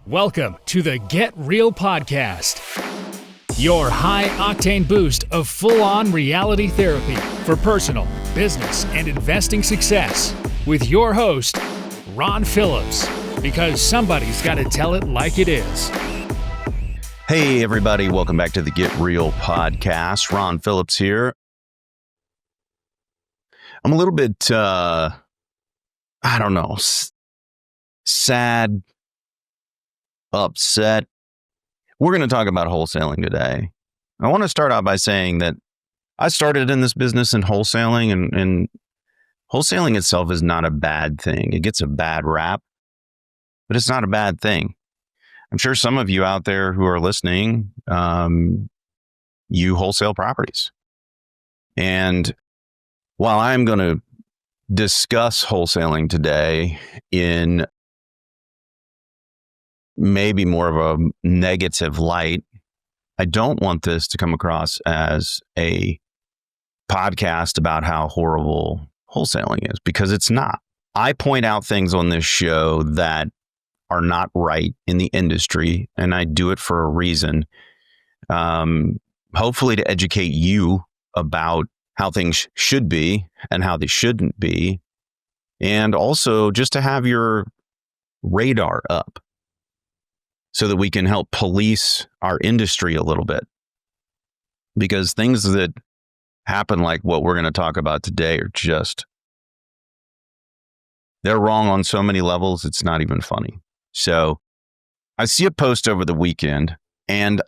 Welcome to the Get Real Podcast, your high-octane boost of full-on reality therapy for personal, business, and investing success with your host, Ron Phillips, because somebody's got to tell it like it is. Hey, everybody. Welcome back to the Get Real Podcast. Ron Phillips here. I'm a little bit, sad, upset. We're going to talk about wholesaling today. I want to start out by saying that I started in this business in wholesaling, and wholesaling itself is not a bad thing. It gets a bad rap, but it's not a bad thing. I'm sure some of you out there who are listening, you wholesale properties. And while I'm going to discuss wholesaling today in maybe more of a negative light, I don't want this to come across as a podcast about how horrible wholesaling is, because it's not. I point out things on this show that are not right in the industry, and I do it for a reason. Hopefully to educate you about how things should be and how they shouldn't be, and also just to have your radar up so that we can help police our industry a little bit. Because things that happen like what we're going to talk about today are just, they're wrong on so many levels, it's not even funny. So I see a post over the weekend, and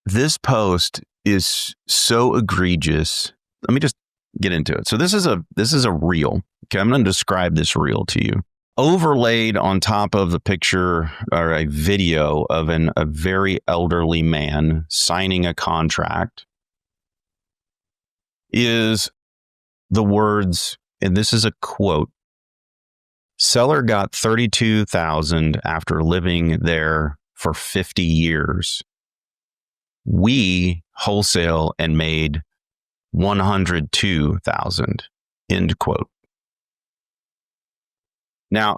this post is so egregious. Let me just get into it. So this is a reel. Okay, I'm going to describe this reel to you. Overlaid on top of the picture or a video of a very elderly man signing a contract is the words, and this is a quote: "Seller got $32,000 after living there for 50 years. We wholesale and made $102,000, end quote. Now,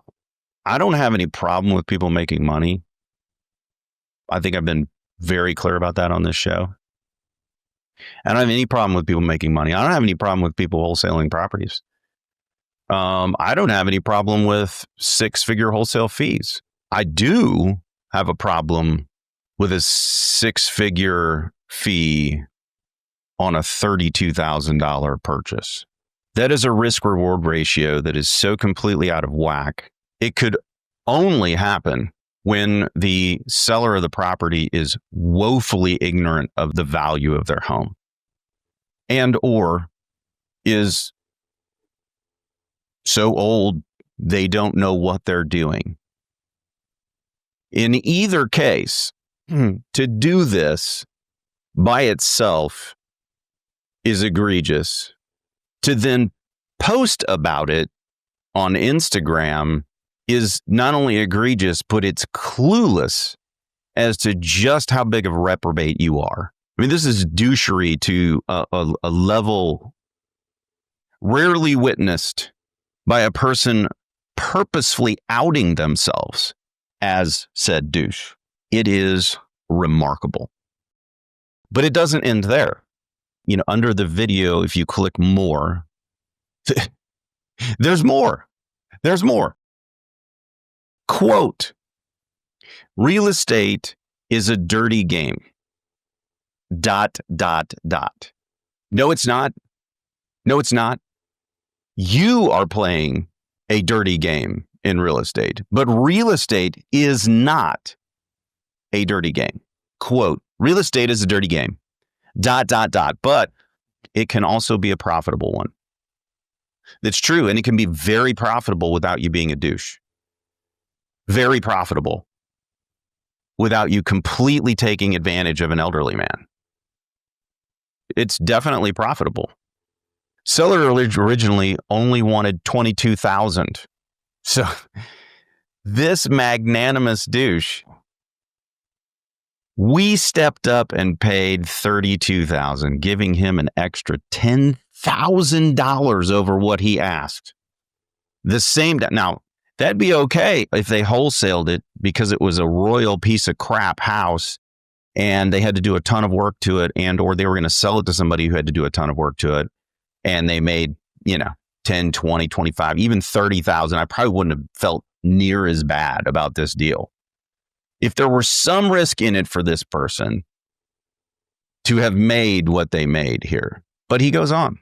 I don't have any problem with people making money. I think I've been very clear about that on this show. I don't have any problem with people making money. I don't have any problem with people wholesaling properties. I don't have any problem with six-figure wholesale fees. I do have a problem with a six-figure fee on a $32,000 purchase. That is a risk-reward ratio that is so completely out of whack. It could only happen when the seller of the property is woefully ignorant of the value of their home, and or is so old they don't know what they're doing. In either case, to do this by itself is egregious. To then post about it on Instagram is not only egregious, but it's clueless as to just how big of a reprobate you are. I mean, this is douchery to a level rarely witnessed by a person purposefully outing themselves as said douche. It is remarkable. But it doesn't end there. You know, under the video, if you click more, there's more. There's more. Quote: "Real estate is a dirty game. ... No, it's not. No, it's not. You are playing a dirty game in real estate, but real estate is not a dirty game." Quote: "Real estate is a dirty game. ... But it can also be a profitable one." That's true. And it can be very profitable without you being a douche. Very profitable without you completely taking advantage of an elderly man. It's definitely profitable. Seller originally only wanted $22,000. So this magnanimous douche, we stepped up and paid $32,000, giving him an extra $10,000 over what he asked. The same now, That'd be okay if they wholesaled it because it was a royal piece of crap house and they had to do a ton of work to it, and or they were going to sell it to somebody who had to do a ton of work to it, and they made, 10, 20, 25, even 30,000. I probably wouldn't have felt near as bad about this deal. If there were some risk in it for this person to have made what they made here. But he goes on.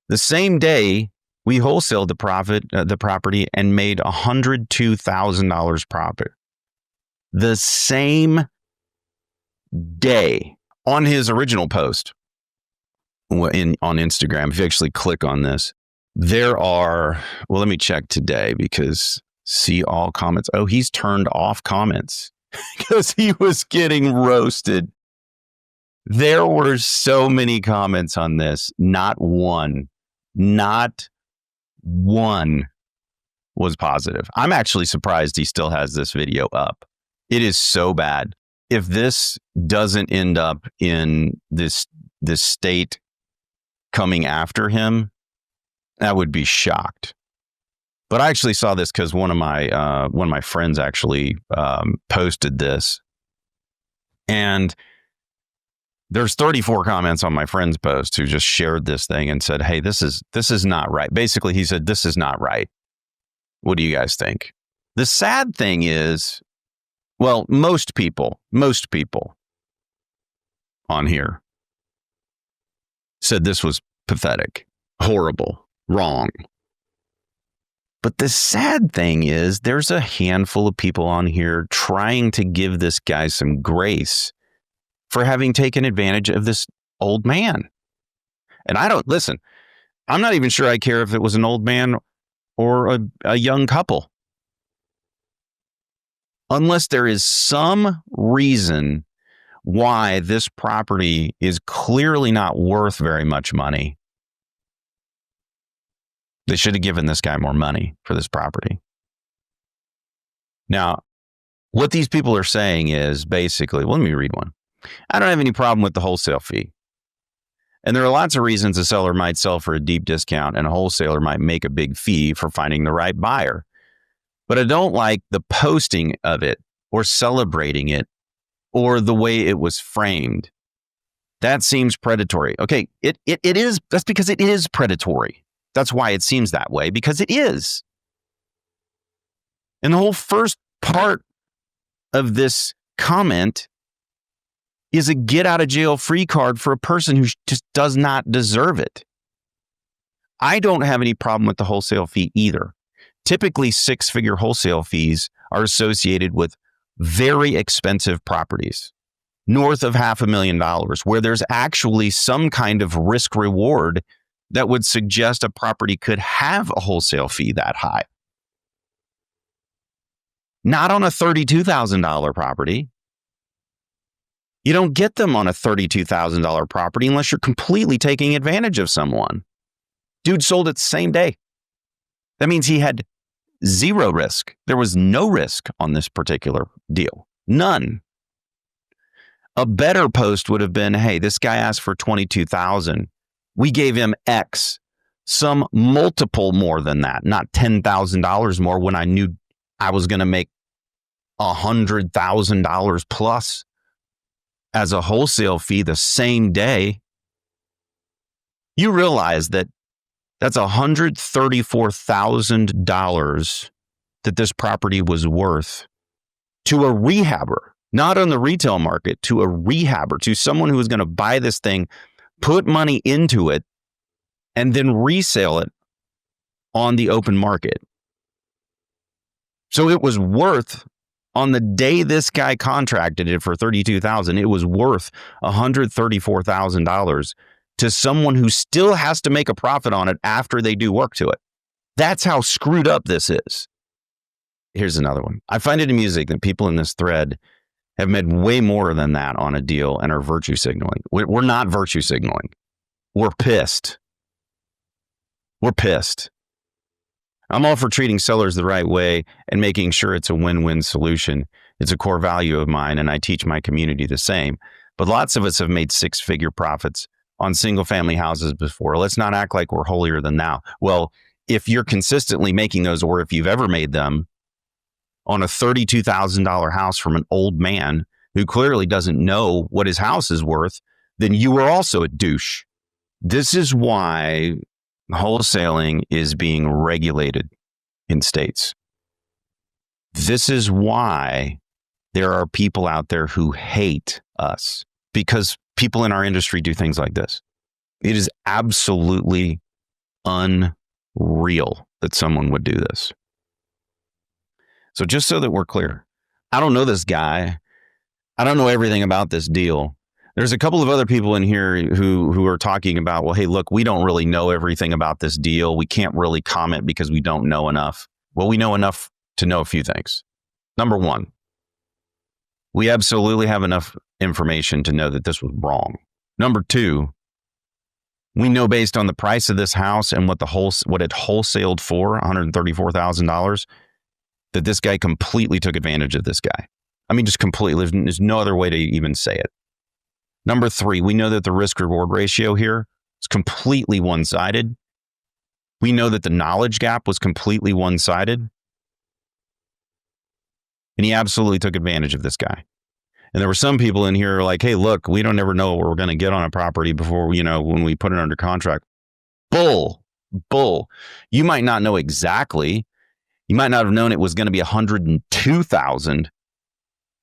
The same day, we wholesaled the property and made $102,000 profit. The same day on his original post on Instagram. If you actually click on this, there are, let me check today because see all comments. Oh, he's turned off comments because he was getting roasted. There were so many comments on this. Not one was positive. I'm actually surprised he still has this video up. It is so bad. If this doesn't end up in this state coming after him, I would be shocked. But I actually saw this because one of my friends actually posted this, and there's 34 comments on my friend's post who just shared this thing and said, "Hey, this is not right." Basically, he said, "This is not right. What do you guys think?" The sad thing is, well, most people on here said this was pathetic, horrible, wrong. But the sad thing is there's a handful of people on here trying to give this guy some grace for having taken advantage of this old man. And I'm not even sure I care if it was an old man or a young couple. Unless there is some reason why this property is clearly not worth very much money, they should have given this guy more money for this property. Now, what these people are saying is basically, let me read one. I don't have any problem with the wholesale fee. And there are lots of reasons a seller might sell for a deep discount and a wholesaler might make a big fee for finding the right buyer. But I don't like the posting of it or celebrating it or the way it was framed. That seems predatory. Okay, it is. That's because it is predatory. That's why it seems that way, because it is. And the whole first part of this comment is a get out of jail free card for a person who just does not deserve it. I don't have any problem with the wholesale fee either. Typically, six-figure wholesale fees are associated with very expensive properties, north of $500,000, where there's actually some kind of risk reward that would suggest a property could have a wholesale fee that high. Not on a $32,000 property. You don't get them on a $32,000 property unless you're completely taking advantage of someone. Dude sold it the same day. That means he had zero risk. There was no risk on this particular deal. None. A better post would have been, hey, this guy asked for $22,000. We gave him X, some multiple more than that, not $10,000 more when I knew I was going to make $100,000 plus as a wholesale fee the same day. You realize that that's $134,000 that this property was worth to a rehabber, not on the retail market, to a rehabber, to someone who was going to buy this thing, put money into it, and then resell it on the open market. So it was worth, on the day this guy contracted it for $32,000, it was worth $134,000 to someone who still has to make a profit on it after they do work to it. That's how screwed up this is. Here's another one. I find it amusing that people in this thread have made way more than that on a deal and are virtue signaling. We're not virtue signaling. We're pissed. We're pissed. I'm all for treating sellers the right way and making sure it's a win-win solution. It's a core value of mine, and I teach my community the same. But lots of us have made six-figure profits on single-family houses before. Let's not act like we're holier than thou. Well, if you're consistently making those, or if you've ever made them on a $32,000 house from an old man who clearly doesn't know what his house is worth, then you are also a douche. This is why wholesaling is being regulated in states. This is why there are people out there who hate us, because people in our industry do things like this. It is absolutely unreal that someone would do this. So just so that we're clear, I don't know this guy. I don't know everything about this deal. There's a couple of other people in here who are talking about, well, hey, look, we don't really know everything about this deal. We can't really comment because we don't know enough. Well, we know enough to know a few things. Number one, we absolutely have enough information to know that this was wrong. Number two, we know based on the price of this house and what it wholesaled for, $134,000, that this guy completely took advantage of this guy. I mean, just completely. There's no other way to even say it. Number three, we know that the risk-reward ratio here is completely one-sided. We know that the knowledge gap was completely one-sided. And he absolutely took advantage of this guy. And there were some people in here like, hey, look, we don't ever know what we're going to get on a property before, when we put it under contract. Bull. You might not know exactly. You might not have known it was going to be $102,000.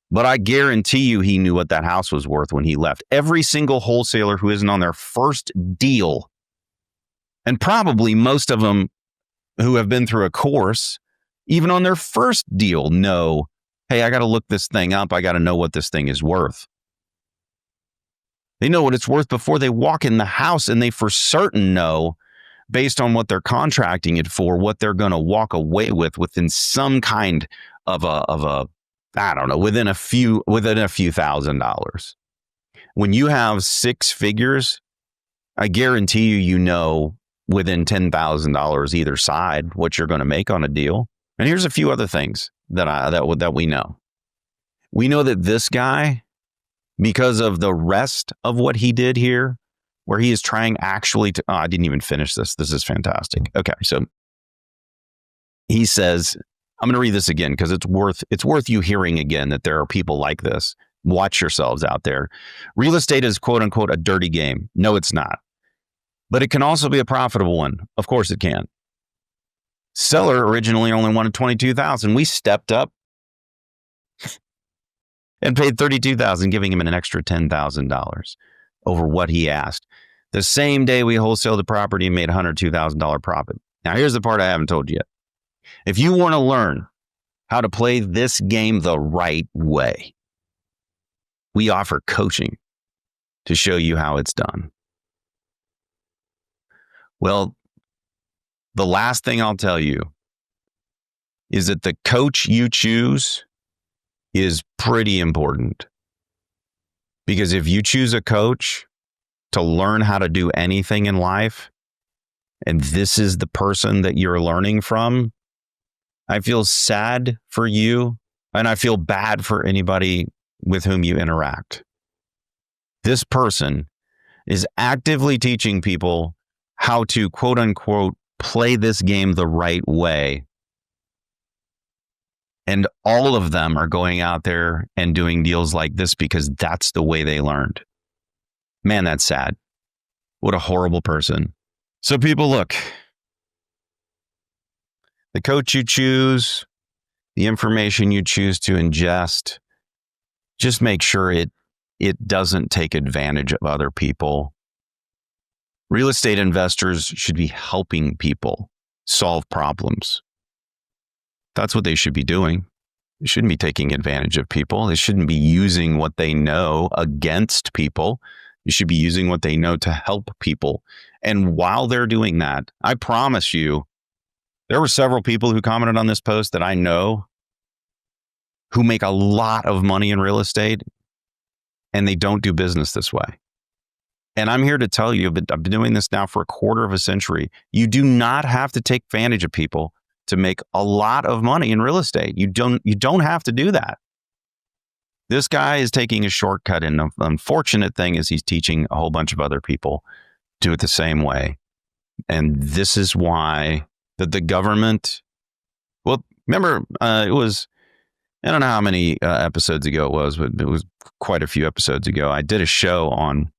But I guarantee you he knew what that house was worth when he left. Every single wholesaler who isn't on their first deal, and probably most of them who have been through a course, even on their first deal, know, hey, I got to look this thing up. I got to know what this thing is worth. They know what it's worth before they walk in the house, and they for certain know, based on what they're contracting it for, what they're going to walk away with within some kind of a I don't know, within a few $1,000s. When you have six figures, I guarantee you know within $10,000 either side what you're going to make on a deal. And here's a few other things that we know. We know that this guy, because of the rest of what he did here, where he is trying actually to, I didn't even finish this. This is fantastic. Okay, so he says, I'm going to read this again because it's worth you hearing again that there are people like this. Watch yourselves out there. Real estate is, quote unquote, a dirty game. No, it's not. But it can also be a profitable one. Of course it can. Seller originally only wanted $22,000. We stepped up and paid $32,000, giving him an extra $10,000 over what he asked. The same day we wholesaled the property and made $102,000 profit. Now, here's the part I haven't told you yet. If you want to learn how to play this game the right way, we offer coaching to show you how it's done. Well, the last thing I'll tell you is that the coach you choose is pretty important. Because if you choose a coach to learn how to do anything in life, and this is the person that you're learning from, I feel sad for you, and I feel bad for anybody with whom you interact. This person is actively teaching people how to, quote unquote, play this game the right way. And all of them are going out there and doing deals like this because that's the way they learned. Man, that's sad. What a horrible person. So people, look. The coach you choose, the information you choose to ingest, just make sure it doesn't take advantage of other people. Real estate investors should be helping people solve problems. That's what they should be doing. They shouldn't be taking advantage of people. They shouldn't be using what they know against people. You should be using what they know to help people. And while they're doing that, I promise you, there were several people who commented on this post that I know who make a lot of money in real estate, and they don't do business this way. And I'm here to tell you, but I've been doing this now for a quarter of a century. You do not have to take advantage of people to make a lot of money in real estate. You don't have to do that. This guy is taking a shortcut, and the unfortunate thing is he's teaching a whole bunch of other people to do it the same way. And this is why that the government, well, remember, it was, I don't know how many episodes ago it was, but it was quite a few episodes ago. I did a show on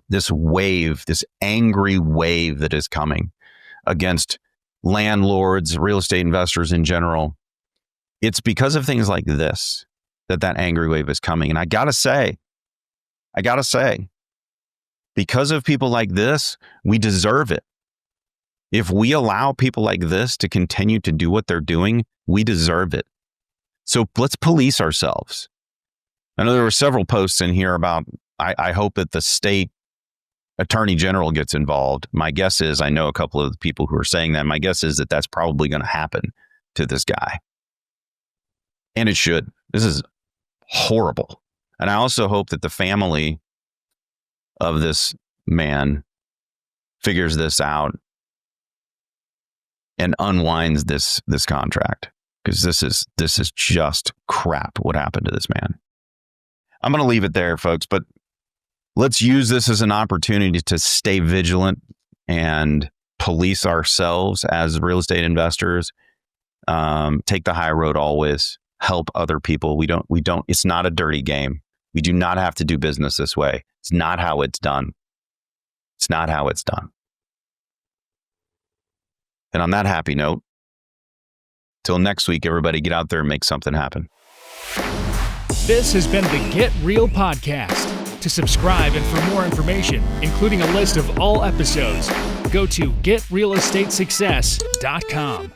this wave, this angry wave that is coming against landlords, real estate investors in general. It's because of things like this that angry wave is coming. And I gotta say, because of people like this, we deserve it. If we allow people like this to continue to do what they're doing, we deserve it. So let's police ourselves. I know there were several posts in here about, I hope that the state attorney general gets involved. My guess is, I know a couple of the people who are saying that, my guess is that that's probably going to happen to this guy. And it should. This is horrible. And I also hope that the family of this man figures this out and unwinds this contract, because this is just crap what happened to this man. I'm going to leave it there, folks, but let's use this as an opportunity to stay vigilant and police ourselves as real estate investors. Take the high road always. Help other people. We don't, it's not a dirty game. We do not have to do business this way. It's not how it's done. It's not how it's done. And on that happy note, till next week, everybody get out there and make something happen. This has been the Get Real Podcast. To subscribe and for more information, including a list of all episodes, go to getrealestatesuccess.com.